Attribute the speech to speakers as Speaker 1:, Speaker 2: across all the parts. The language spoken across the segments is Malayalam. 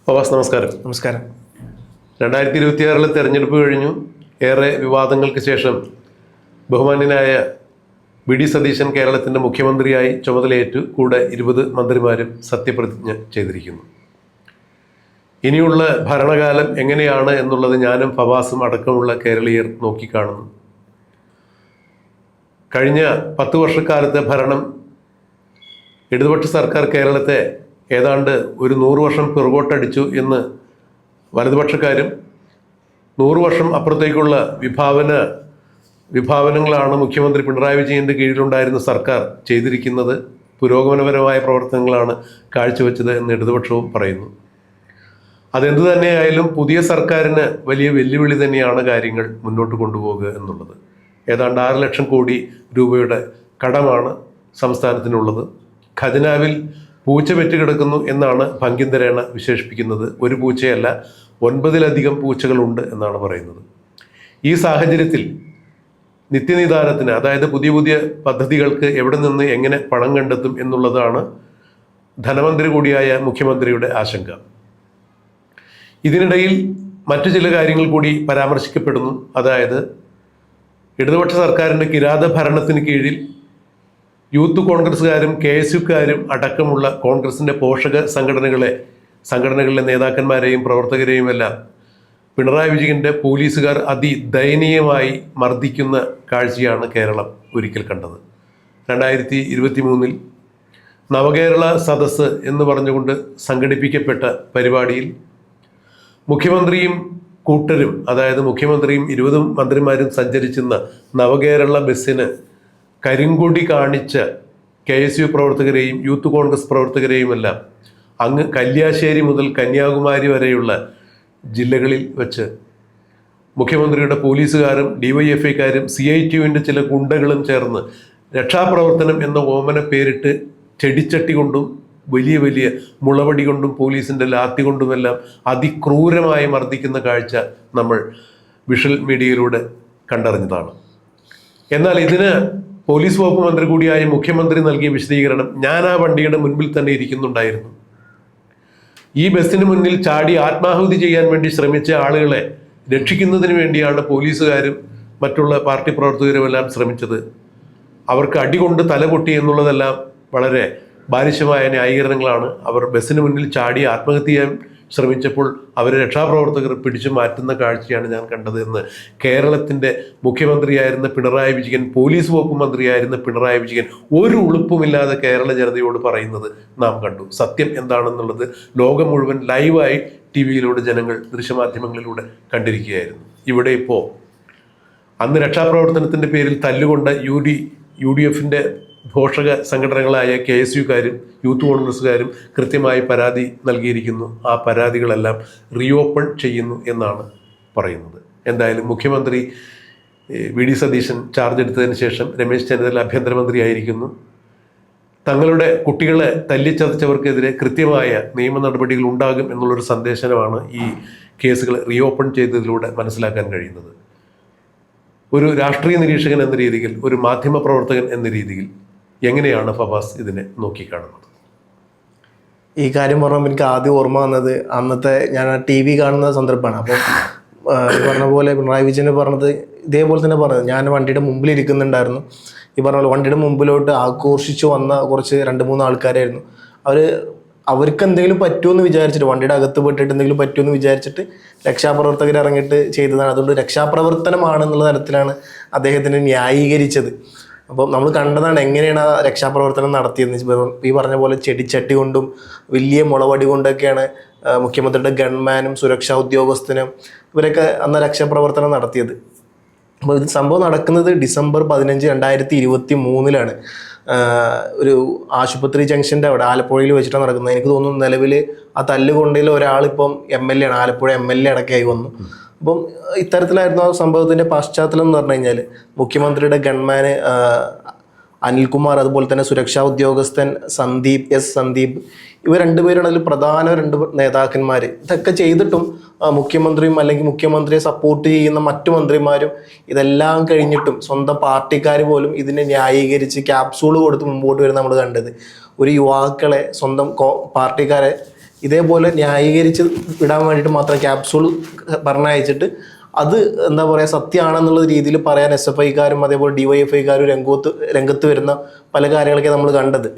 Speaker 1: ഫവാസ്, നമസ്കാരം.
Speaker 2: നമസ്കാരം.
Speaker 1: 2026 തെരഞ്ഞെടുപ്പ് കഴിഞ്ഞു. ഏറെ വിവാദങ്ങൾക്ക് ശേഷം ബഹുമാന്യനായ വി.ഡി. സതീശൻ കേരളത്തിൻ്റെ മുഖ്യമന്ത്രിയായി ചുമതലയേറ്റു. കൂടെ 20 മന്ത്രിമാരും സത്യപ്രതിജ്ഞ ചെയ്തിരിക്കുന്നു. ഇനിയുള്ള ഭരണകാലം എങ്ങനെയാണ് എന്നുള്ളത് ഞാനും ഫവാസും അടക്കമുള്ള കേരളീയർ നോക്കിക്കാണുന്നു. കഴിഞ്ഞ 10 വർഷക്കാലത്തെ ഭരണം ഇടതുപക്ഷ സർക്കാർ കേരളത്തെ ഏതാണ്ട് ഒരു 100 വർഷം പിറകോട്ടടിച്ചു എന്ന് വലതുപക്ഷക്കാരും 100 വർഷം അപ്പുറത്തേക്കുള്ള വിഭാവനങ്ങളാണ് മുഖ്യമന്ത്രി പിണറായി വിജയൻ്റെ കീഴിലുണ്ടായിരുന്ന സർക്കാർ ചെയ്തിരിക്കുന്നത്, പുരോഗമനപരമായ പ്രവർത്തനങ്ങളാണ് കാഴ്ചവെച്ചത് എന്ന് ഇടതുപക്ഷവും പറയുന്നു. അതെന്തു തന്നെയായാലും പുതിയ സർക്കാരിന് വലിയ വെല്ലുവിളി തന്നെയാണ് കാര്യങ്ങൾ മുന്നോട്ട് കൊണ്ടുപോകുക എന്നുള്ളത്. ഏതാണ്ട് 6 ലക്ഷം കോടി രൂപയുടെ കടമാണ് സംസ്ഥാനത്തിനുള്ളത്. ഖജനാവിൽ പൂച്ച പെറ്റ് കിടക്കുന്നു എന്നാണ് ഭംഗിന്തരേണ വിശേഷിപ്പിക്കുന്നത്. ഒരു പൂച്ചയല്ല, 9-ലധികം പൂച്ചകളുണ്ട് എന്നാണ് പറയുന്നത്. ഈ സാഹചര്യത്തിൽ നിത്യനിദാനത്തിന്, അതായത് പുതിയ പുതിയ പദ്ധതികൾക്ക് എവിടെ നിന്ന് എങ്ങനെ പണം കണ്ടെത്തും എന്നുള്ളതാണ് ധനമന്ത്രി കൂടിയായ മുഖ്യമന്ത്രിയുടെ ആശങ്ക. ഇതിനിടയിൽ മറ്റു ചില കാര്യങ്ങൾ കൂടി പരാമർശിക്കപ്പെടുന്നു. അതായത് ഇടതുപക്ഷ സർക്കാരിൻ്റെ കിരാത ഭരണത്തിന് കീഴിൽ യൂത്ത് കോൺഗ്രസ്സുകാരും KSUക്കാരും അടക്കമുള്ള കോൺഗ്രസിൻ്റെ പോഷക സംഘടനകളിലെ നേതാക്കന്മാരെയും പ്രവർത്തകരെയും എല്ലാം പിണറായി വിജയൻ്റെ പോലീസുകാർ അതിദയനീയമായി മർദ്ദിക്കുന്ന കാഴ്ചയാണ് കേരളം ഒരിക്കൽ കണ്ടത്. 2023 നവകേരള സദസ്സ് എന്ന് പറഞ്ഞുകൊണ്ട് സംഘടിപ്പിക്കപ്പെട്ട പരിപാടിയിൽ മുഖ്യമന്ത്രിയും കൂട്ടരും, അതായത് മുഖ്യമന്ത്രിയും 20 മന്ത്രിമാരും സഞ്ചരിച്ചിരുന്ന നവകേരള ബസ്സിന് കരിങ്കൊടി കാണിച്ച KSU പ്രവർത്തകരെയും യൂത്ത് കോൺഗ്രസ് പ്രവർത്തകരെയുമെല്ലാം അങ്ങ് കല്യാശ്ശേരി മുതൽ കന്യാകുമാരി വരെയുള്ള ജില്ലകളിൽ വെച്ച് മുഖ്യമന്ത്രിയുടെ പോലീസുകാരും DYFIക്കാരും CITUവിൻ്റെ ചില ഗുണ്ടകളും ചേർന്ന് രക്ഷാപ്രവർത്തനം എന്ന ഓമന പേരിട്ട് ചെടിച്ചട്ടി കൊണ്ടും വലിയ വലിയ മുളവടി കൊണ്ടും പോലീസിൻ്റെ ലാത്തി കൊണ്ടുമെല്ലാം അതിക്രൂരമായി മർദ്ദിക്കുന്ന കാഴ്ച നമ്മൾ വിഷ്വൽ മീഡിയയിലൂടെ കണ്ടറിഞ്ഞതാണ്. എന്നാൽ ഇതിന് പോലീസ് വകുപ്പ് മന്ത്രി കൂടിയായ മുഖ്യമന്ത്രി നൽകിയ വിശദീകരണം, ഞാൻ ആ വണ്ടിയുടെ മുൻപിൽ തന്നെ ഇരിക്കുന്നുണ്ടായിരുന്നു. ഈ ബസ്സിന് മുന്നിൽ ചാടി ആത്മാഹുതി ചെയ്യാൻ വേണ്ടി ശ്രമിച്ച ആളുകളെ രക്ഷിക്കുന്നതിന് വേണ്ടിയാണ് പോലീസുകാരും മറ്റുള്ള പാർട്ടി പ്രവർത്തകരുമെല്ലാം ശ്രമിച്ചത്. അവർക്ക് അടികൊണ്ട് തലപൊട്ടി എന്നുള്ളതെല്ലാം വളരെ ബാലിശമായ ന്യായീകരണങ്ങളാണ്. അവർ ബസ്സിന് മുന്നിൽ ചാടി ആത്മഹത്യ ചെയ്യാൻ ശ്രമിച്ചപ്പോൾ അവരെ രക്ഷാപ്രവർത്തകർ പിടിച്ചു മാറ്റുന്ന കാഴ്ചയാണ് ഞാൻ കണ്ടത് എന്ന് കേരളത്തിൻ്റെ മുഖ്യമന്ത്രിയായിരുന്ന പിണറായി വിജയൻ, പോലീസ് വകുപ്പ് മന്ത്രിയായിരുന്ന പിണറായി വിജയൻ ഒരു ഉളുപ്പുമില്ലാതെ കേരള ജനതയോട് പറയുന്നത് നാം കണ്ടു. സത്യം എന്താണെന്നുള്ളത് ലോകം മുഴുവൻ ലൈവായി TV-യിലൂടെ ജനങ്ങൾ ദൃശ്യമാധ്യമങ്ങളിലൂടെ കണ്ടിരിക്കുകയായിരുന്നു. ഇവിടെ ഇപ്പോൾ അന്ന് രക്ഷാപ്രവർത്തനത്തിൻ്റെ പേരിൽ തല്ലുകൊണ്ട UDFൻ്റെ പോഷക സംഘടനകളായ KSUക്കാരും യൂത്ത് കോൺഗ്രസ്സുകാരും കൃത്യമായി പരാതി നൽകിയിരിക്കുന്നു. ആ പരാതികളെല്ലാം റീഓപ്പൺ ചെയ്യുന്നു എന്നാണ് പറയുന്നത്. എന്തായാലും മുഖ്യമന്ത്രി വി.ഡി. സതീശൻ ചാർജ് എടുത്തതിന് ശേഷം രമേശ് ചെന്നിത്തല ആഭ്യന്തരമന്ത്രിയായിരിക്കുന്നു. തങ്ങളുടെ കുട്ടികളെ തല്ലിച്ചതച്ചവർക്കെതിരെ കൃത്യമായ നിയമ നടപടികൾ ഉണ്ടാകും എന്നുള്ളൊരു സന്ദേശമാണ് ഈ കേസുകൾ റീഓപ്പൺ ചെയ്തതിലൂടെ മനസ്സിലാക്കാൻ കഴിയുന്നത്. ഒരു രാഷ്ട്രീയ നിരീക്ഷകൻ എന്ന രീതിയിൽ, ഒരു മാധ്യമ പ്രവർത്തകൻ എന്ന രീതിയിൽ എങ്ങനെയാണ് ഫവാസ് ഇതിനെ നോക്കിക്കാണുന്നത്?
Speaker 2: ഈ കാര്യം പറഞ്ഞപ്പോൾ എനിക്ക് ആദ്യം ഓർമ്മ വന്നത് അന്നത്തെ ഞാൻ TV കാണുന്ന സന്ദർഭമാണ്. അപ്പം പറഞ്ഞ പോലെ പിണറായി വിജയൻ പറഞ്ഞത് ഇതേപോലെ തന്നെ പറഞ്ഞത്, ഞാൻ വണ്ടിയുടെ മുമ്പിൽ ഇരിക്കുന്നുണ്ടായിരുന്നു. ഈ പറഞ്ഞ പോലെ വണ്ടിയുടെ മുമ്പിലോട്ട് ആഘോഷിച്ച് വന്ന കുറച്ച് 2-3 ആൾക്കാരായിരുന്നു. അവർക്ക് എന്തെങ്കിലും പറ്റുമെന്ന് വിചാരിച്ചിട്ട്, വണ്ടിയുടെ അകത്ത് പെട്ടിട്ട് എന്തെങ്കിലും പറ്റുമെന്ന് വിചാരിച്ചിട്ട് രക്ഷാപ്രവർത്തകർ ഇറങ്ങിയിട്ട് ചെയ്തതാണ്. അതുകൊണ്ട് രക്ഷാപ്രവർത്തനമാണെന്നുള്ള തരത്തിലാണ് അദ്ദേഹത്തിന് ന്യായീകരിച്ചത്. അപ്പം നമ്മൾ കണ്ടതാണ് എങ്ങനെയാണ് ആ രക്ഷാപ്രവർത്തനം നടത്തിയതെന്ന്. ഈ പറഞ്ഞ പോലെ ചെടിച്ചട്ടി കൊണ്ടും വലിയ മുളവടി കൊണ്ടൊക്കെയാണ് മുഖ്യമന്ത്രിയുടെ ഗൺമാനും സുരക്ഷാ ഉദ്യോഗസ്ഥനും ഇവരൊക്കെ അന്ന് രക്ഷാപ്രവർത്തനം നടത്തിയത്. അപ്പോൾ ഇത് സംഭവം നടക്കുന്നത് ഡിസംബർ 15, 2023 ഒരു ആശുപത്രി ജംഗ്ഷൻ്റെ അവിടെ ആലപ്പുഴയിൽ വെച്ചിട്ടാണ് നടക്കുന്നത്. എനിക്ക് തോന്നുന്നു നിലവിൽ ആ തല്ലുകൊണ്ടതിൽ ഒരാളിപ്പം MLA ആണ്, ആലപ്പുഴ MLA അടക്കമായി വന്നു. അപ്പം ഇത്തരത്തിലായിരുന്നു ആ സംഭവത്തിൻ്റെ പശ്ചാത്തലം എന്ന് പറഞ്ഞു കഴിഞ്ഞാൽ, മുഖ്യമന്ത്രിയുടെ ഗൺമാന് അനിൽകുമാർ, അതുപോലെ തന്നെ സുരക്ഷാ ഉദ്യോഗസ്ഥൻ സന്ദീപ്, ഇവർ രണ്ടുപേരാണ് അതിൽ പ്രധാന 2 നേതാക്കന്മാർ. ഇതൊക്കെ ചെയ്തിട്ടും മുഖ്യമന്ത്രിയും അല്ലെങ്കിൽ മുഖ്യമന്ത്രിയെ സപ്പോർട്ട് ചെയ്യുന്ന മറ്റു മന്ത്രിമാരും ഇതെല്ലാം കഴിഞ്ഞിട്ടും സ്വന്തം പാർട്ടിക്കാർ പോലും ഇതിനെ ന്യായീകരിച്ച് ക്യാപ്സൂൾ കൊടുത്ത് മുമ്പോട്ട് വരുന്ന നമ്മൾ കണ്ടത്. ഒരു യുവാക്കളെ, സ്വന്തം പാർട്ടിക്കാരെ ഇതേപോലെ ന്യായീകരിച്ച് വിടാൻ വേണ്ടിയിട്ട് മാത്രം ക്യാപ്സൂൾ പറഞ്ഞയച്ചിട്ട് അത് എന്താ പറയുക സത്യമാണെന്നുള്ള രീതിയിൽ പറയാൻ SFIക്കാരും അതേപോലെ DYFIക്കാരും രംഗത്ത് വരുന്ന പല കാര്യങ്ങളൊക്കെ നമ്മൾ കണ്ടത്.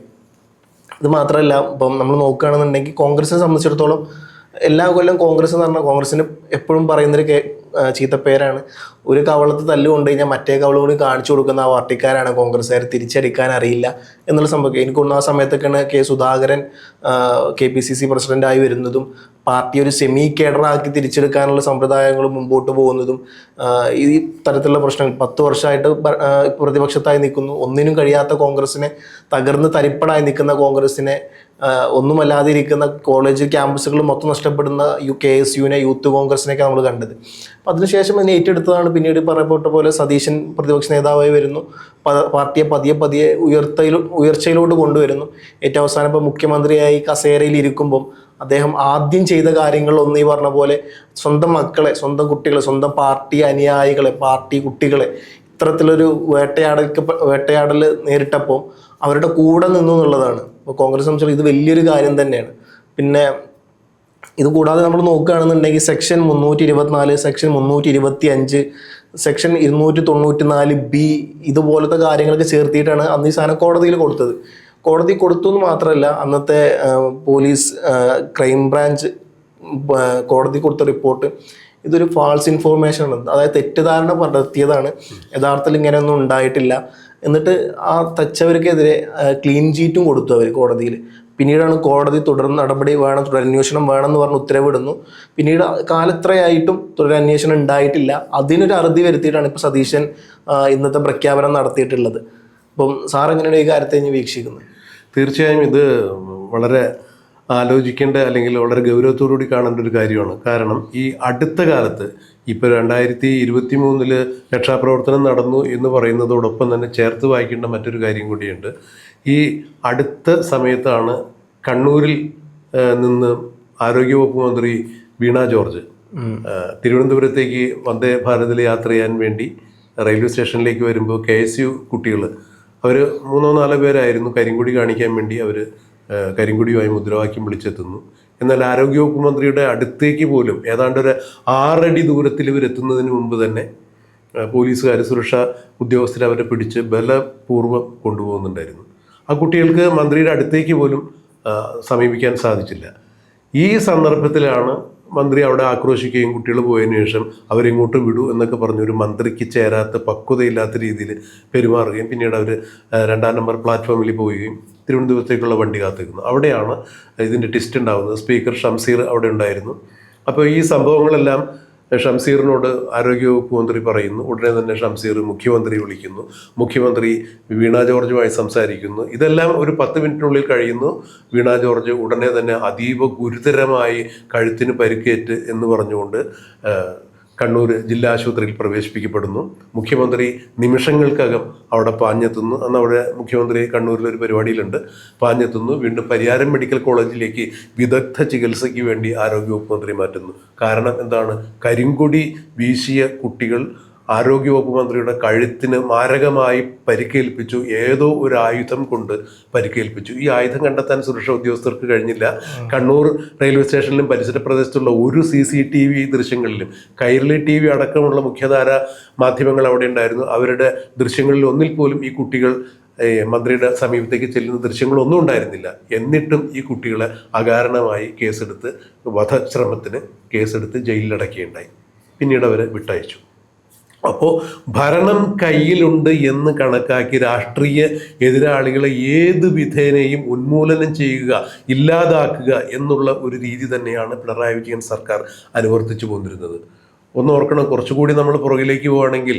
Speaker 2: ഇത് മാത്രമല്ല, ഇപ്പം നമ്മൾ നോക്കുകയാണെന്നുണ്ടെങ്കിൽ കോൺഗ്രസിനെ സംബന്ധിച്ചിടത്തോളം എല്ലാ കൊല്ലം കോൺഗ്രസ് എന്ന് പറഞ്ഞാൽ കോൺഗ്രസിന് എപ്പോഴും പറയുന്നൊരു ചീത്തപ്പേരാണ്, ഒരു കവളത്ത് തല്ല് കൊണ്ടു കഴിഞ്ഞാൽ മറ്റേ കവളം കൂടി കാണിച്ചു കൊടുക്കുന്ന ആ പാർട്ടിക്കാരാണ് കോൺഗ്രസ്സുകാർ, തിരിച്ചടിക്കാൻ അറിയില്ല എന്നുള്ള സംഭവം. എനിക്കൊന്ന് ആ സമയത്തൊക്കെയാണ് സുധാകരൻ KPCC പ്രസിഡൻ്റായി വരുന്നതും പാർട്ടി ഒരു സെമി കേഡറാക്കി തിരിച്ചെടുക്കാനുള്ള സമ്പ്രദായങ്ങൾ മുമ്പോട്ട് പോകുന്നതും ഈ തരത്തിലുള്ള പ്രശ്നങ്ങൾ 10 വർഷമായിട്ട് പ്രതിപക്ഷത്തായി നിൽക്കുന്നു, ഒന്നിനും കഴിയാത്ത കോൺഗ്രസിനെ, തകർന്ന് തരിപ്പടായി നിൽക്കുന്ന കോൺഗ്രസിനെ, ഒന്നുമല്ലാതെ ഇരിക്കുന്ന കോളേജ് ക്യാമ്പസുകൾ മൊത്തം നഷ്ടപ്പെടുന്ന KSUവിനെ, യൂത്ത് കോൺഗ്രസിനെയൊക്കെ നമ്മൾ കണ്ടത്. അപ്പം അതിനുശേഷം അതിനെ ഏറ്റെടുത്തതാണ് പിന്നീട് പറയപ്പെട്ട പോലെ സതീശൻ പ്രതിപക്ഷ നേതാവായി വരുന്നു, പാർട്ടിയെ പതിയെ ഉയർച്ചയിലോട്ട് കൊണ്ടുവരുന്നു. ഏറ്റവും അവസാനം ഇപ്പോൾ മുഖ്യമന്ത്രിയായി കസേരയിൽ ഇരിക്കുമ്പം അദ്ദേഹം ആദ്യം ചെയ്ത കാര്യങ്ങളൊന്നും ഈ പറഞ്ഞ പോലെ സ്വന്തം മക്കളെ, സ്വന്തം കുട്ടികളെ, സ്വന്തം പാർട്ടി അനുയായികളെ, പാർട്ടി കുട്ടികളെ ഇത്തരത്തിലൊരു വേട്ടയാടൽ നേരിട്ടപ്പോൾ അവരുടെ കൂടെ നിന്നു എന്നുള്ളതാണ്. അപ്പോൾ കോൺഗ്രസ് സംബന്ധിച്ച് ഇത് വലിയൊരു കാര്യം തന്നെയാണ്. പിന്നെ ഇത് കൂടാതെ നമ്മൾ നോക്കുകയാണെന്നുണ്ടെങ്കിൽ സെക്ഷൻ 324, സെക്ഷൻ 325, സെക്ഷൻ 294B ഇതുപോലത്തെ കാര്യങ്ങളൊക്കെ ചേർത്തിയിട്ടാണ് അന്ന് ഈ സാധനം കോടതിയിൽ കൊടുത്തത്. കോടതി കൊടുത്തു എന്ന് മാത്രമല്ല, അന്നത്തെ പോലീസ് ക്രൈംബ്രാഞ്ച് കോടതി കൊടുത്ത റിപ്പോർട്ട് ഇതൊരു ഫാൾസ് ഇൻഫോർമേഷൻ ആണ്, അതായത് തെറ്റിദ്ധാരണ പടർത്തിയതാണ്, യഥാർത്ഥത്തിൽ ഇങ്ങനെയൊന്നും ഉണ്ടായിട്ടില്ല. എന്നിട്ട് ആ തച്ചവർക്കെതിരെ ക്ലീൻ ചീറ്റും കൊടുത്തു അവർ കോടതിയിൽ. പിന്നീടാണ് കോടതി തുടരന്വേഷണം വേണമെന്ന് പറഞ്ഞ് ഉത്തരവിടുന്നു. പിന്നീട് കാലത്രയായിട്ടും തുടരന്വേഷണം ഉണ്ടായിട്ടില്ല. അതിനൊരു അറുതി വരുത്തിയിട്ടാണ് ഇപ്പോൾ സതീശൻ ഇന്നത്തെ പ്രഖ്യാപനം നടത്തിയിട്ടുള്ളത്. അപ്പം സാർ എങ്ങനെയാണ് ഈ കാര്യത്തെ വീക്ഷിക്കുന്നത്?
Speaker 1: തീർച്ചയായും ഇത് വളരെ ആലോചിക്കേണ്ട അല്ലെങ്കിൽ വളരെ ഗൗരവത്തോടുകൂടി കാണേണ്ട ഒരു കാര്യമാണ്. കാരണം ഈ അടുത്ത കാലത്ത് ഇപ്പോൾ 2023 രക്ഷാപ്രവർത്തനം നടന്നു എന്ന് പറയുന്നതോടൊപ്പം തന്നെ ചേർത്ത് വായിക്കേണ്ട മറ്റൊരു കാര്യം കൂടിയുണ്ട്. ഈ അടുത്ത സമയത്താണ് കണ്ണൂരിൽ നിന്ന് ആരോഗ്യവകുപ്പ് മന്ത്രി വീണ ജോർജ് തിരുവനന്തപുരത്തേക്ക് വന്ദേ ഭാരതിൽ യാത്ര ചെയ്യാൻ വേണ്ടി റെയിൽവേ സ്റ്റേഷനിലേക്ക് വരുമ്പോൾ KSU കുട്ടികൾ അവർ 3-4 പേരായിരുന്നു കരിങ്കൊടി കാണിക്കാൻ വേണ്ടി അവർ കരിങ്കൊടിയുമായി മുദ്രാവാക്യം വിളിച്ചെത്തുന്നു. എന്നാൽ ആരോഗ്യവകുപ്പ് മന്ത്രിയുടെ അടുത്തേക്ക് പോലും ഏതാണ്ട് ഒരു 6 അടി ദൂരത്തിൽ ഇവരെത്തുന്നതിന് മുമ്പ് തന്നെ പോലീസുകാർ, സുരക്ഷാ ഉദ്യോഗസ്ഥർ അവരെ പിടിച്ച് ബലപൂർവ്വം കൊണ്ടുപോകുന്നുണ്ടായിരുന്നു. ആ കുട്ടികൾക്ക് മന്ത്രിയുടെ അടുത്തേക്ക് പോലും സമീപിക്കാൻ സാധിച്ചില്ല. ഈ സന്ദർഭത്തിലാണ് മന്ത്രി അവിടെ ആക്രോശിക്കുകയും കുട്ടികൾ പോയതിനു ശേഷം അവരിങ്ങോട്ട് വിടൂ എന്നൊക്കെ പറഞ്ഞൊരു മന്ത്രിക്ക് ചേരാത്ത പക്വതയില്ലാത്ത രീതിയിൽ പെരുമാറുകയും പിന്നീട് അവർ 2-ാം നമ്പർ പ്ലാറ്റ്ഫോമിൽ പോവുകയും തിരുവനന്തപുരത്തേക്കുള്ള വണ്ടി കാത്തിരിക്കുന്നു. അവിടെയാണ് ഇതിൻ്റെ ട്വിസ്റ്റ് ഉണ്ടാകുന്നത്. സ്പീക്കർ ഷംസീർ അവിടെ ഉണ്ടായിരുന്നു. അപ്പോൾ ഈ സംഭവങ്ങളെല്ലാം ഷംസീറിനോട് ആരോഗ്യവകുപ്പ് മന്ത്രി പറയുന്നു. ഉടനെ തന്നെ ഷംസീർ മുഖ്യമന്ത്രി വിളിക്കുന്നു, മുഖ്യമന്ത്രി വീണ ജോർജുമായി സംസാരിക്കുന്നു. ഇതെല്ലാം ഒരു 10 മിനിറ്റിനുള്ളിൽ കഴിയുന്നു. വീണ ജോർജ് ഉടനെ തന്നെ അതീവ ഗുരുതരമായി കഴുത്തിന് പരിക്കേറ്റ് എന്ന് പറഞ്ഞുകൊണ്ട് കണ്ണൂർ ജില്ലാ ആശുപത്രിയിൽ പ്രവേശിപ്പിക്കപ്പെടുന്നു. മുഖ്യമന്ത്രി നിമിഷങ്ങൾക്കകം അവിടെ പാഞ്ഞെത്തുന്നു. അന്ന് അവിടെ മുഖ്യമന്ത്രി കണ്ണൂരിലൊരു പരിപാടിയിലുണ്ട്, പാഞ്ഞെത്തുന്നു. വീണ്ടും പരിയാരം മെഡിക്കൽ കോളേജിലേക്ക് വിദഗ്ധ ചികിത്സയ്ക്ക് വേണ്ടി ആരോഗ്യവകുപ്പ് മന്ത്രി മാറ്റുന്നു. കാരണം എന്താണ്? കരിങ്കൊടി വീശിയ കുട്ടികൾ ആരോഗ്യവകുപ്പ് മന്ത്രിയുടെ കഴുത്തിന് മാരകമായി പരിക്കേൽപ്പിച്ചു. ഏതോ ഒരു ആയുധം കൊണ്ട് പരിക്കേൽപ്പിച്ചു. ഈ ആയുധം കണ്ടെത്താൻ സുരക്ഷാ ഉദ്യോഗസ്ഥർക്ക് കഴിഞ്ഞില്ല. കണ്ണൂർ റെയിൽവേ സ്റ്റേഷനിലും പരിസര പ്രദേശത്തുള്ള ഒരു CCTV ദൃശ്യങ്ങളിലും, കൈരളി TV അടക്കമുള്ള മുഖ്യധാര മാധ്യമങ്ങൾ അവിടെ ഉണ്ടായിരുന്നു. അവരുടെ ദൃശ്യങ്ങളിൽ ഒന്നിൽ പോലും ഈ കുട്ടികൾ മന്ത്രിയുടെ സമീപത്തേക്ക് ചെല്ലുന്ന ദൃശ്യങ്ങളൊന്നും ഉണ്ടായിരുന്നില്ല. എന്നിട്ടും ഈ കുട്ടികളെ അകാരണമായി കേസെടുത്ത് വധശ്രമത്തിന് കേസെടുത്ത് ജയിലിലടക്കുകയുണ്ടായി. പിന്നീട് അവരെ വിട്ടയച്ചു. അപ്പോൾ ഭരണം കയ്യിലുണ്ട് എന്ന് കണക്കാക്കി രാഷ്ട്രീയ എതിരാളികളെ ഏത് വിധേനയും ഉന്മൂലനം ചെയ്യുക, ഇല്ലാതാക്കുക എന്നുള്ള ഒരു രീതി തന്നെയാണ് പിണറായി വിജയൻ സർക്കാർ അനുവർത്തിച്ചു പോന്നിരുന്നത്. ഒന്ന് ഓർക്കണം, കുറച്ചുകൂടി നമ്മൾ പുറകിലേക്ക് പോവുകയാണെങ്കിൽ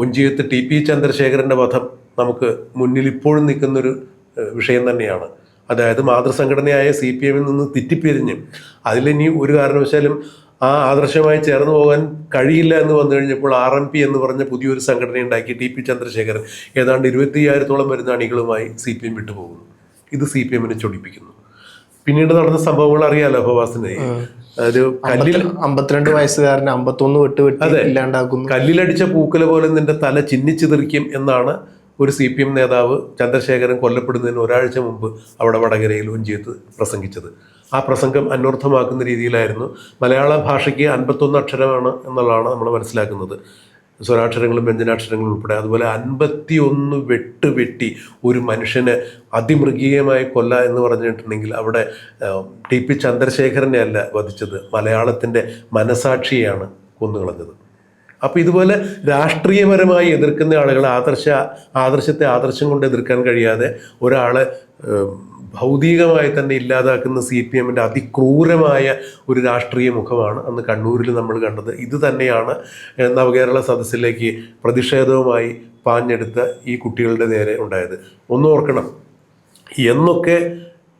Speaker 1: ഒഞ്ചിയത്ത് TP ചന്ദ്രശേഖരൻ്റെ വധം നമുക്ക് മുന്നിൽ ഇപ്പോഴും നിൽക്കുന്നൊരു വിഷയം തന്നെയാണ്. അതായത് മാതൃസംഘടനയായ CPM നിന്ന് തെറ്റിപ്പിരിഞ്ഞ് അതിലിനി ഒരു കാരണവശാലും ആ ആദർശമായി ചേർന്ന് പോകാൻ കഴിയില്ല എന്ന് വന്നു കഴിഞ്ഞപ്പോൾ RMP എന്ന് പറഞ്ഞ പുതിയൊരു സംഘടന ഉണ്ടാക്കി TP ചന്ദ്രശേഖരൻ ഏതാണ്ട് 25,000-ഓളം വരുന്ന അണികളുമായി CPM വിട്ടുപോകുന്നു. ഇത് CPM-നെ ചൊടിപ്പിക്കുന്നു. പിന്നീട് നടന്ന സംഭവങ്ങൾ അറിയാലോ ഫവാസിനെ. ഒരു
Speaker 2: 52 വയസ്സുകാരനെ 51 വെട്ട് ഇല്ലാണ്ടാക്കുന്നു.
Speaker 1: കല്ലിലടിച്ച പൂക്കല പോലെ നിന്റെ തല ചിന്നിച്ചിതറിക്കും എന്നാണ് ഒരു CPM നേതാവ് ചന്ദ്രശേഖരൻ കൊല്ലപ്പെടുന്നതിന് ഒരാഴ്ച മുമ്പ് അവിടെ വടകരയിൽ ഒഞ്ചിയത്ത് പ്രസംഗിച്ചത്. ആ പ്രസംഗം അന്വർത്ഥമാക്കുന്ന രീതിയിലായിരുന്നു. മലയാള ഭാഷയ്ക്ക് 51 അക്ഷരമാണ് എന്നുള്ളതാണ് നമ്മൾ മനസ്സിലാക്കുന്നത്, സ്വരാക്ഷരങ്ങളും വ്യഞ്ജനാക്ഷരങ്ങളും ഉൾപ്പെടെ. അതുപോലെ 51 വെട്ട് വെട്ടി ഒരു മനുഷ്യനെ അതിമൃഗീയമായി കൊല്ല എന്ന് പറഞ്ഞിട്ടുണ്ടെങ്കിൽ അവിടെ ടി.പി. ചന്ദ്രശേഖരനെ അല്ല വധിച്ചത്, മലയാളത്തിൻ്റെ മനസാക്ഷിയെയാണ് കൊന്നുകളഞ്ഞത്. അപ്പോൾ ഇതുപോലെ രാഷ്ട്രീയപരമായി എതിർക്കുന്ന ആളുകൾ ആദർശത്തെ ആദർശം കൊണ്ട് എതിർക്കാൻ കഴിയാതെ ഒരാളെ ഭൗതികമായി തന്നെ ഇല്ലാതാക്കുന്ന CPM-ൻ്റെ അതിക്രൂരമായ ഒരു രാഷ്ട്രീയ മുഖമാണ് അന്ന് കണ്ണൂരിൽ നമ്മൾ കണ്ടത്. ഇത് തന്നെയാണ് നവകേരള സദസ്സിലേക്ക് പ്രതിഷേധവുമായി പാഞ്ഞെടുത്ത ഈ കുട്ടികളുടെ നേരെ ഉണ്ടായത്. ഒന്നോർക്കണം, എന്നൊക്കെ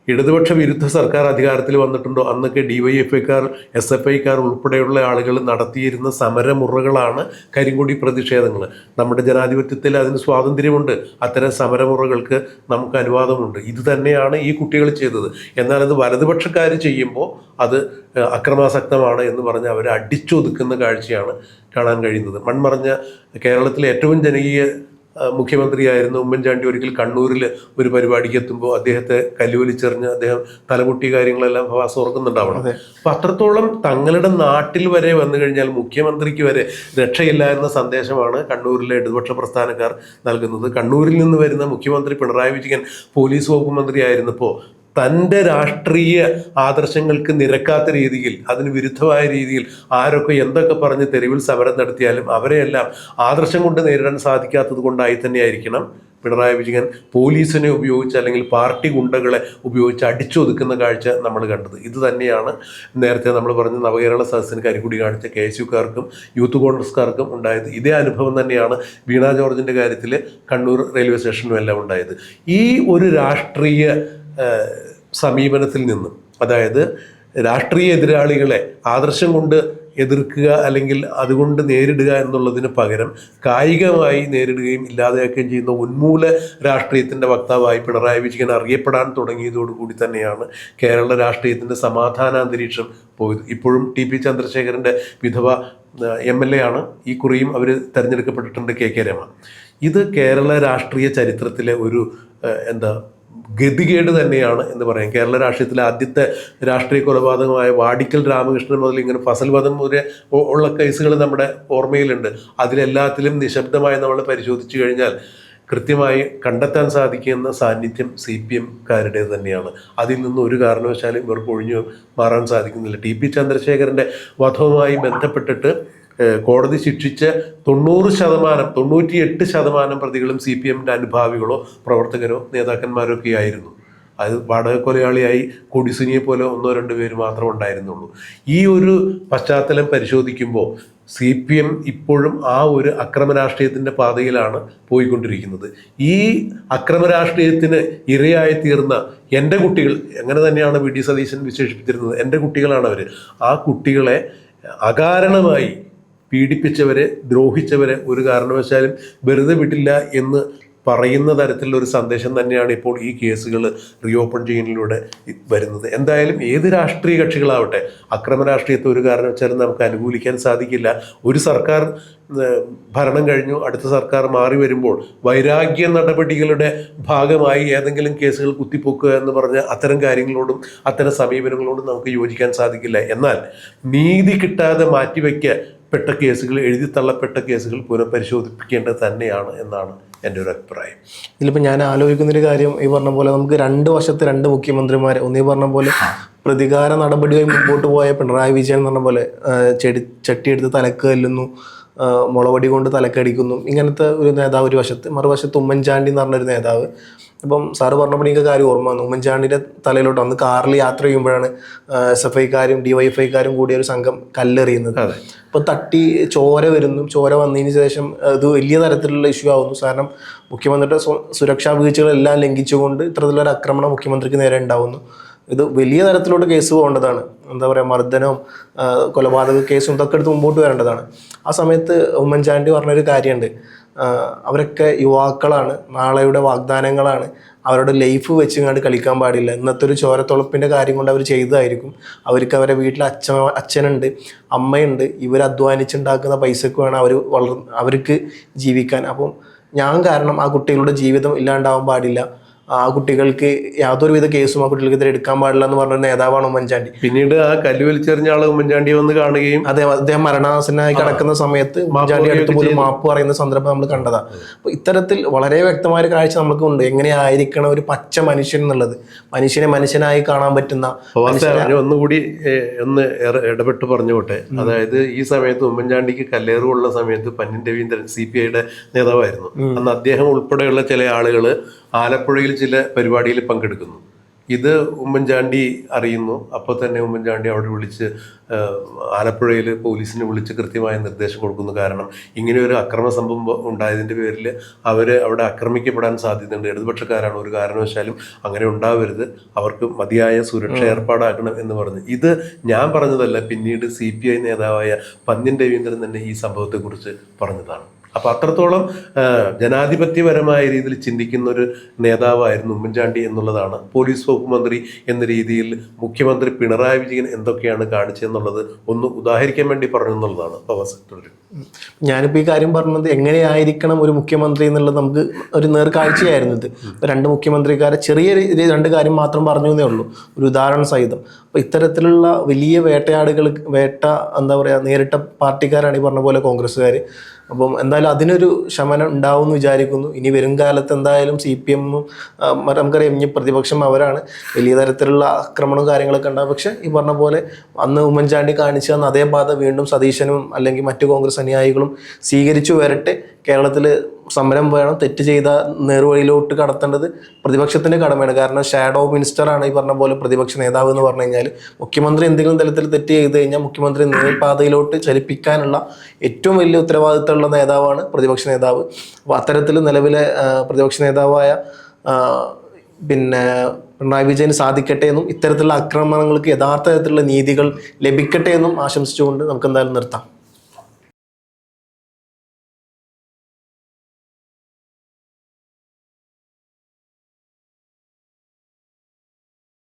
Speaker 1: ഇടതുപക്ഷ വിരുദ്ധ സർക്കാർ അധികാരത്തിൽ വന്നിട്ടുണ്ടോ അന്നൊക്കെ DYFIക്കാർ SFIക്കാർ ഉൾപ്പെടെയുള്ള ആളുകൾ നടത്തിയിരുന്ന സമരമുറകളാണ് കരിങ്കൊടി പ്രതിഷേധങ്ങൾ. നമ്മുടെ ജനാധിപത്യത്തിൽ അതിന് സ്വാതന്ത്ര്യമുണ്ട്, അത്തരം സമരമുറകൾക്ക് നമുക്ക് അനുവാദമുണ്ട്. ഇത് തന്നെയാണ് ഈ കുട്ടികൾ ചെയ്തത്. എന്നാൽ അത് വലതുപക്ഷക്കാർ ചെയ്യുമ്പോൾ അത് അക്രമാസക്തമാണ് എന്ന് പറഞ്ഞ് അവരെ അടിച്ചൊതുക്കുന്ന കാഴ്ചയാണ് കാണാൻ കഴിയുന്നത്. മൺമറഞ്ഞ കേരളത്തിലെ ഏറ്റവും ജനകീയ മുഖ്യമന്ത്രിയായിരുന്നു ഉമ്മൻചാണ്ടി ഒരിക്കൽ കണ്ണൂരിൽ ഒരു പരിപാടിക്ക് എത്തുമ്പോൾ അദ്ദേഹത്തെ കല്ലുവലിച്ചെറിഞ്ഞ് അദ്ദേഹം തലമുട്ടിയ കാര്യങ്ങളെല്ലാം ഫവാസ് ഓർക്കുന്നുണ്ടാവണം. അപ്പം അത്രത്തോളം തങ്ങളുടെ നാട്ടിൽ വരെ വന്നു കഴിഞ്ഞാൽ മുഖ്യമന്ത്രിക്ക് വരെ രക്ഷയില്ല എന്ന സന്ദേശമാണ് കണ്ണൂരിലെ ഇടതുപക്ഷ പ്രസ്ഥാനക്കാർ നൽകുന്നത്. കണ്ണൂരിൽ നിന്ന് വരുന്ന മുഖ്യമന്ത്രി പിണറായി വിജയൻ പോലീസ് വകുപ്പ് മന്ത്രിയായിരുന്നപ്പോൾ തൻ്റെ രാഷ്ട്രീയ ആദർശങ്ങൾക്ക് നിരക്കാത്ത രീതിയിൽ, അതിന് വിരുദ്ധമായ രീതിയിൽ ആരൊക്കെ എന്തൊക്കെ പറഞ്ഞ് തെരുവിൽ സമരം നടത്തിയാലും അവരെയെല്ലാം ആദർശം കൊണ്ട് നേരിടാൻ സാധിക്കാത്തത് കൊണ്ടായി തന്നെയായിരിക്കണം പിണറായി വിജയൻ പോലീസിനെ ഉപയോഗിച്ച് അല്ലെങ്കിൽ പാർട്ടി ഗുണ്ടകളെ ഉപയോഗിച്ച് അടിച്ചൊതുക്കുന്ന കാഴ്ച നമ്മൾ കണ്ടത്. ഇത് തന്നെയാണ് നേരത്തെ നമ്മൾ പറഞ്ഞ നവകേരള സദസ്സിന് കരിക്കുടി കാണിച്ച KSUക്കാർക്കും യൂത്ത് കോൺഗ്രസ്സുകാർക്കും ഉണ്ടായത്. ഇതേ അനുഭവം തന്നെയാണ് വീണ ജോർജിൻ്റെ കാര്യത്തിൽ കണ്ണൂർ റെയിൽവേ സ്റ്റേഷനും എല്ലാം ഉണ്ടായത്. ഈ ഒരു രാഷ്ട്രീയ സമീപനത്തിൽ നിന്നും, അതായത് രാഷ്ട്രീയ എതിരാളികളെ ആദർശം കൊണ്ട് എതിർക്കുക അല്ലെങ്കിൽ അതുകൊണ്ട് നേരിടുക എന്നുള്ളതിന് പകരം കായികമായി നേരിടുകയും ഇല്ലാതെയാക്കുകയും ചെയ്യുന്ന ഉന്മൂല രാഷ്ട്രീയത്തിൻ്റെ വക്താവായി പിണറായി വിജയൻ അറിയപ്പെടാൻ തുടങ്ങിയതോടുകൂടി തന്നെയാണ് കേരള രാഷ്ട്രീയത്തിൻ്റെ സമാധാനാന്തരീക്ഷം പോയത്. ഇപ്പോഴും ടി.പി. ചന്ദ്രശേഖരൻ്റെ വിധവ MLA ആണ്. ഈ കുറിയും അവർ തിരഞ്ഞെടുക്കപ്പെട്ടിട്ടുണ്ട്, KK രമ. ഇത് കേരള രാഷ്ട്രീയ ചരിത്രത്തിലെ ഒരു ഗതികേട് തന്നെയാണ് എന്ന് പറയാം. കേരള രാഷ്ട്രീയത്തിലെ ആദ്യത്തെ രാഷ്ട്രീയ കൊലപാതകമായ വാടിക്കൽ രാമകൃഷ്ണൻ മുതൽ ഇങ്ങനെ ഫസൽ വധം വരെ ഉള്ള കേസുകൾ നമ്മുടെ ഓർമ്മയിലുണ്ട്. അതിലെല്ലാത്തിലും നിശബ്ദമായി നമ്മൾ പരിശോധിച്ചു കഴിഞ്ഞാൽ കൃത്യമായി കണ്ടെത്താൻ സാധിക്കുന്ന സാന്നിധ്യം CPM-കാരുടെ തന്നെയാണ്. അതിൽ നിന്ന് ഒരു കാരണവശാലും ഇവർക്ക് ഒഴിഞ്ഞു മാറാൻ സാധിക്കുന്നില്ല. ടി.പി. ചന്ദ്രശേഖരൻ്റെ വധവുമായി ബന്ധപ്പെട്ടിട്ട് കോടതി ശിക്ഷിച്ച 98% പ്രതികളും CPM-ൻ്റെ അനുഭാവികളോ പ്രവർത്തകരോ നേതാക്കന്മാരോ ഒക്കെ ആയിരുന്നു. അത് വാടക കൊലയാളിയായി കൊടിസുനിയെ പോലെ 1-2 പേര് മാത്രമേ ഉണ്ടായിരുന്നുള്ളൂ. ഈ ഒരു പശ്ചാത്തലം പരിശോധിക്കുമ്പോൾ CPM ഇപ്പോഴും ആ ഒരു അക്രമ രാഷ്ട്രീയത്തിൻ്റെ പാതയിലാണ് പോയിക്കൊണ്ടിരിക്കുന്നത്. ഈ അക്രമ രാഷ്ട്രീയത്തിന് ഇരയായി തീർന്ന എൻ്റെ കുട്ടികൾ, അങ്ങനെ തന്നെയാണ് VD സതീശൻ വിശേഷിപ്പിച്ചിരുന്നത്, എൻ്റെ കുട്ടികളാണ് അവർ. ആ കുട്ടികളെ അകാരണമായി പീഡിപ്പിച്ചവരെ, ദ്രോഹിച്ചവരെ ഒരു കാരണവശാലും വെറുതെ വിട്ടില്ല എന്ന് പറയുന്ന തരത്തിലുള്ള ഒരു സന്ദേശം തന്നെയാണ് ഇപ്പോൾ ഈ കേസുകൾ റീഓപ്പൺ ചെയ്യുന്നതിലൂടെ വരുന്നത്. എന്തായാലും ഏത് രാഷ്ട്രീയ കക്ഷികളാവട്ടെ, അക്രമ രാഷ്ട്രീയത്തെ ഒരു കാരണവശാലും നമുക്ക് അനുകൂലിക്കാൻ സാധിക്കില്ല. ഒരു സർക്കാർ ഭരണം കഴിഞ്ഞു, അടുത്ത സർക്കാർ മാറി വരുമ്പോൾ വൈരാഗ്യ നടപടികളുടെ ഭാഗമായി ഏതെങ്കിലും കേസുകൾ കുത്തിപ്പൊക്കുക എന്ന് പറഞ്ഞ അത്തരം കാര്യങ്ങളോടും അത്തരം സമീപനങ്ങളോടും നമുക്ക് യോജിക്കാൻ സാധിക്കില്ല. എന്നാൽ നീതി കിട്ടാതെ മാറ്റിവെക്കപ്പെട്ട കേസുകൾ, എഴുതിത്തള്ളപ്പെട്ട കേസുകൾ പുനഃപരിശോധിപ്പിക്കേണ്ടത് തന്നെയാണ് എന്നാണ് എൻ്റെ ഒരു അഭിപ്രായം.
Speaker 2: ഇതിലിപ്പോൾ ഞാൻ ആലോചിക്കുന്നൊരു കാര്യം, ഈ പറഞ്ഞ പോലെ നമുക്ക് 2 വശത്ത് 2 മുഖ്യമന്ത്രിമാരെ, ഒന്നീ പറഞ്ഞ പോലെ പ്രതികാര നടപടിയായി മുമ്പോട്ട് പോയ പിണറായി വിജയൻ എന്ന് പറഞ്ഞ പോലെ ചട്ടിയെടുത്ത് തലക്ക് തല്ലുന്നു, മുളവടി കൊണ്ട് തലക്കടിക്കുന്നു, ഇങ്ങനത്തെ ഒരു നേതാവ് ഒരു വശത്ത്. മറുവശത്ത് ഉമ്മൻചാണ്ടി എന്ന് പറഞ്ഞൊരു നേതാവ്. അപ്പം സാറ് പറഞ്ഞപ്പോൾ എനിക്ക് കാര്യം ഓർമ്മ വന്നു. ഉമ്മൻചാണ്ടിയുടെ തലയിലോട്ട് അന്ന് കാറിൽ യാത്ര ചെയ്യുമ്പോഴാണ് SFIക്കാരും DYFIക്കാരും കൂടിയ ഒരു സംഘം കല്ലെറിയുന്നത്. അപ്പോൾ തട്ടി ചോര വരുന്നു. ചോര വന്നതിന് ശേഷം ഇത് വലിയ തരത്തിലുള്ള ഇഷ്യൂ ആവുന്നു. കാരണം മുഖ്യമന്ത്രിയുടെ സുരക്ഷാ വീഴ്ചകളെല്ലാം ലംഘിച്ചുകൊണ്ട് ഇത്തരത്തിലൊരു ആക്രമണം മുഖ്യമന്ത്രിക്ക് നേരെ ഉണ്ടാവുന്നു. ഇത് വലിയ തരത്തിലോട്ട് കേസ് പോകേണ്ടതാണ്. എന്താ പറയുക, മർദ്ദനവും കൊലപാതക കേസും ഇതൊക്കെ എടുത്ത് മുമ്പോട്ട് വരേണ്ടതാണ്. ആ സമയത്ത് ഉമ്മൻചാണ്ടി പറഞ്ഞൊരു കാര്യമുണ്ട്, അവരൊക്കെ യുവാക്കളാണ്, നാളെയുടെ വാഗ്ദാനങ്ങളാണ്, അവരുടെ ലൈഫ് വെച്ചിങ്ങാണ്ട് കളിക്കാൻ പാടില്ല. ഇന്നത്തെ ഒരു ചോരത്തുളപ്പിൻ്റെ കാര്യം കൊണ്ട് അവർ ചെയ്തതായിരിക്കും. അവർക്ക് അവരുടെ വീട്ടിൽ അച്ഛനുണ്ട്, അമ്മയുണ്ട്, ഇവർ അധ്വാനിച്ചുണ്ടാക്കുന്ന പൈസക്ക് വേണം അവർക്ക് ജീവിക്കാൻ. അപ്പം ഞാൻ കാരണം ആ കുട്ടികളുടെ ജീവിതം ഇല്ലാണ്ടാവാൻ പാടില്ല. ആ കുട്ടികൾക്ക് യാതൊരുവിധ കേസും ആ കുട്ടികൾക്കെതിരെ എടുക്കാൻ പാടില്ല എന്ന് പറഞ്ഞ നേതാവാണ് ഉമ്മൻചാണ്ടി.
Speaker 1: പിന്നീട് ആ കല്ല് വലിച്ചെറിഞ്ഞ ആള് ഉമ്മൻചാണ്ടിയെ വന്ന് കാണുകയും
Speaker 2: അദ്ദേഹം മരണാസനായി കിടക്കുന്ന സമയത്ത് ഉമ്മൻചാണ്ടി അടുത്ത് പോലും മാപ്പ് പറയുന്ന സന്ദർഭം നമ്മൾ കണ്ടതാണ്. അപ്പൊ ഇത്തരത്തിൽ വളരെ വ്യക്തമായ ഒരു കാഴ്ച നമുക്കുണ്ട് എങ്ങനെയായിരിക്കണം ഒരു പച്ച മനുഷ്യൻ എന്നുള്ളത്, മനുഷ്യനെ മനുഷ്യനായി കാണാൻ പറ്റുന്ന.
Speaker 1: ഒന്നുകൂടി ഒന്ന് ഇടപെട്ട് പറഞ്ഞോട്ടെ. അതായത് ഈ സമയത്ത് ഉമ്മൻചാണ്ടിക്ക് കല്ലേറുള്ള സമയത്ത് പന്ന്യൻ രവീന്ദ്രൻ CPIയുടെ നേതാവായിരുന്നു. അന്ന് അദ്ദേഹം ഉൾപ്പെടെയുള്ള ചില ആളുകൾ ആലപ്പുഴയിൽ ചില പരിപാടിയിൽ പങ്കെടുക്കുന്നു. ഇത് ഉമ്മൻചാണ്ടി അറിയുന്നു. അപ്പോൾ തന്നെ ഉമ്മൻചാണ്ടി അവിടെ വിളിച്ച് ആലപ്പുഴയിൽ പോലീസിനെ വിളിച്ച് കൃത്യമായ നിർദ്ദേശം കൊടുക്കുന്നു. കാരണം ഇങ്ങനെ ഒരു അക്രമ സംഭവം ഉണ്ടായതിൻ്റെ പേരിൽ അവർ അവിടെ ആക്രമിക്കപ്പെടാൻ സാധ്യതയുണ്ട്, ഇടതുപക്ഷക്കാരാണ്, ഒരു കാരണവശാലും അങ്ങനെ ഉണ്ടാവരുത്, അവർക്ക് മതിയായ സുരക്ഷ ഏർപ്പാടാക്കണം എന്ന് പറഞ്ഞു. ഇത് ഞാൻ പറഞ്ഞതല്ല, പിന്നീട് CPI നേതാവായ പന്ന്യൻ രവീന്ദ്രൻ തന്നെ ഈ സംഭവത്തെക്കുറിച്ച് പറഞ്ഞതാണ്. അപ്പോൾ അത്രത്തോളം ജനാധിപത്യപരമായ രീതിയിൽ ചിന്തിക്കുന്ന ഒരു നേതാവായിരുന്നു ഉമ്മൻചാണ്ടി എന്നുള്ളതാണ്. പോലീസ് വകുപ്പ് മന്ത്രി എന്ന രീതിയിൽ മുഖ്യമന്ത്രി പിണറായി വിജയൻ എന്തൊക്കെയാണ് കാണിച്ചതെന്നുള്ളത് ഒന്ന് ഉദാഹരിക്കാൻ വേണ്ടി പറഞ്ഞു എന്നുള്ളതാണ്.
Speaker 2: ഞാനിപ്പോൾ ഈ കാര്യം പറഞ്ഞത് എങ്ങനെയായിരിക്കണം ഒരു മുഖ്യമന്ത്രി എന്നുള്ളത് നമുക്ക് ഒരു നേർക്കാഴ്ചയായിരുന്നു. ഇത് 2 മുഖ്യമന്ത്രിക്കാരെ ചെറിയ രണ്ട് കാര്യം മാത്രം പറഞ്ഞു എന്നേ ഉള്ളൂ, ഒരു ഉദാഹരണ സഹിതം. അപ്പോൾ ഇത്തരത്തിലുള്ള വലിയ എന്താ പറയുക, നേരിട്ട പാർട്ടിക്കാരാണ് ഈ പറഞ്ഞ പോലെ കോൺഗ്രസ്സുകാർ. അപ്പം എന്തായാലും അതിനൊരു ശമനം ഉണ്ടാവും എന്ന് വിചാരിക്കുന്നു. ഇനി വരും കാലത്ത് എന്തായാലും CPM നമുക്കറിയാം ഇനി പ്രതിപക്ഷം അവരാണ്, വലിയ തരത്തിലുള്ള ആക്രമണവും കാര്യങ്ങളൊക്കെ ഉണ്ടാകും. പക്ഷെ ഈ പറഞ്ഞ പോലെ അന്ന് ഉമ്മൻചാണ്ടി കാണിച്ചു തന്ന അതേ പാത വീണ്ടും സതീശനും അല്ലെങ്കിൽ മറ്റു കോൺഗ്രസ് അനുയായികളും സ്വീകരിച്ചു വരട്ടെ. കേരളത്തിൽ സമരം വേണം, തെറ്റ് ചെയ്ത നേർവഴിയിലോട്ട് കടത്തേണ്ടത് പ്രതിപക്ഷത്തിൻ്റെ കടമയാണ്. കാരണം ഷാഡോ മിനിസ്റ്ററാണ് ഈ പറഞ്ഞ പോലെ പ്രതിപക്ഷ നേതാവ് എന്ന് പറഞ്ഞു കഴിഞ്ഞാൽ. മുഖ്യമന്ത്രി എന്തെങ്കിലും തലത്തിൽ തെറ്റ് ചെയ്ത് കഴിഞ്ഞാൽ മുഖ്യമന്ത്രി നേർപാതയിലോട്ട് ചലിപ്പിക്കാനുള്ള ഏറ്റവും വലിയ ഉത്തരവാദിത്തമുള്ള നേതാവാണ് പ്രതിപക്ഷ നേതാവ്. അപ്പോൾ അത്തരത്തിൽ നിലവിലെ പ്രതിപക്ഷ നേതാവായ പിണറായി വിജയന് സാധിക്കട്ടെ എന്നും ഇത്തരത്തിലുള്ള ആക്രമണങ്ങൾക്ക് യഥാർത്ഥ തരത്തിലുള്ള നീതികൾ ലഭിക്കട്ടെ എന്നും ആശംസിച്ചുകൊണ്ട് നമുക്ക് എന്തായാലും നിർത്താം.